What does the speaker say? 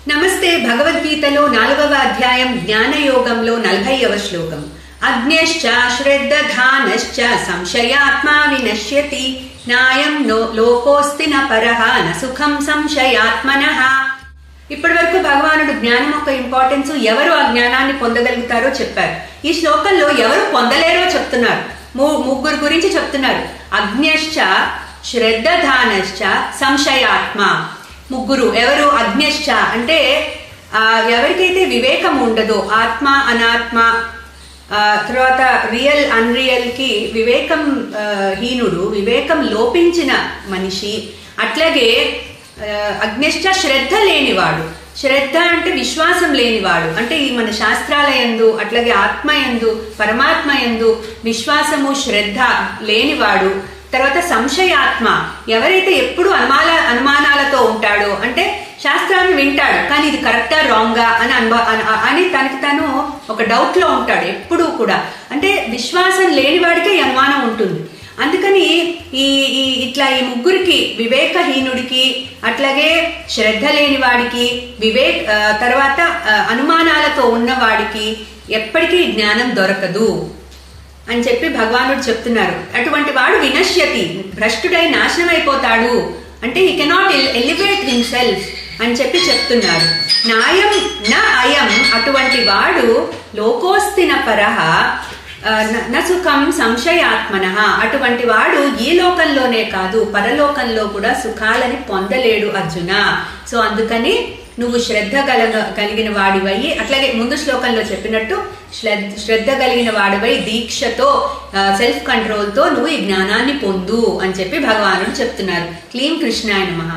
నమస్తే. భగవద్గీతలో 4వ అధ్యాయం జ్ఞానయోగంలో 40వ శ్లోకం. అజ్ఞశ్చ శ్రద్ధధానశ్చ సంశయాత్మా వినశ్యతి నాయం లోకోస్తి న పరః న సుఖం సంశయాత్మనః. ఇప్పటి వరకు భగవానుడు జ్ఞానం యొక్క ఇంపార్టెన్స్, ఎవరు ఆ జ్ఞానాన్ని పొందగలుగుతారో చెప్పారు. ఈ శ్లోకంలో ఎవరు పొందలేరో చెప్తున్నారు. ముగ్గురు గురించి చెప్తున్నారు. అజ్ఞశ్చ శ్రద్ధధానశ్చ సంశయాత్మ. ముగ్గురు ఎవరు? అజ్ఞశ్చ అంటే ఎవరికైతే వివేకం ఉండదో, ఆత్మ అనాత్మ, తర్వాత రియల్ అన్రియల్ కి వివేకం హీనుడు, వివేకం లోపించిన మనిషి. అట్లాగే అజ్ఞశ్చ శ్రద్ధ లేనివాడు. శ్రద్ధ అంటే విశ్వాసం లేనివాడు, అంటే ఈ మన శాస్త్రాల యందు, అట్లాగే ఆత్మ యందు, పరమాత్మ యందు విశ్వాసము శ్రద్ధ లేనివాడు. తర్వాత సంశయాత్మ, ఎవరైతే ఎప్పుడు అనుమానాలతో ఉంటాడో, అంటే శాస్త్రాన్ని వింటాడు కానీ ఇది కరెక్టా రాంగా అని తనకి తను ఒక డౌట్ లో ఉంటాడు ఎప్పుడూ కూడా. అంటే విశ్వాసం లేనివాడికే ఈ అనుమానం ఉంటుంది. అందుకని ఇట్లా ఈ ముగ్గురికి, వివేకహీనుడికి, అట్లాగే శ్రద్ధ లేని వాడికి, తర్వాత అనుమానాలతో ఉన్నవాడికి ఎప్పటికీ జ్ఞానం దొరకదు అని చెప్పి భగవానుడు చెప్తున్నారు. అటువంటి వాడు వినశ్యతి, భ్రష్టుడై నాశనం అయిపోతాడు. అంటే హీ కెనాట్ ఎలివేట్ హిమ్సెల్ఫ్ అని చెప్పి చెప్తున్నారు. నాయం న అయం, అటువంటి వాడు లోకోస్తిన పరః న సుఖం సంశయాత్మనః, అటువంటి వాడు ఈ లోకంలోనే కాదు పరలోకంలో కూడా సుఖాలని పొందలేడు అర్జున. సో అందుకని నువ్వు శ్రద్ధ కలిగిన వాడివై, అట్లాగే ముందు శ్లోకంలో చెప్పినట్టు శ్రద్ధ కలిగిన వాడివై దీక్షతో, సెల్ఫ్ కంట్రోల్తో నువ్వు ఈ జ్ఞానాన్ని పొందు అని చెప్పి భగవానుడు చెప్తున్నారు. క్లీం కృష్ణాయ నమః.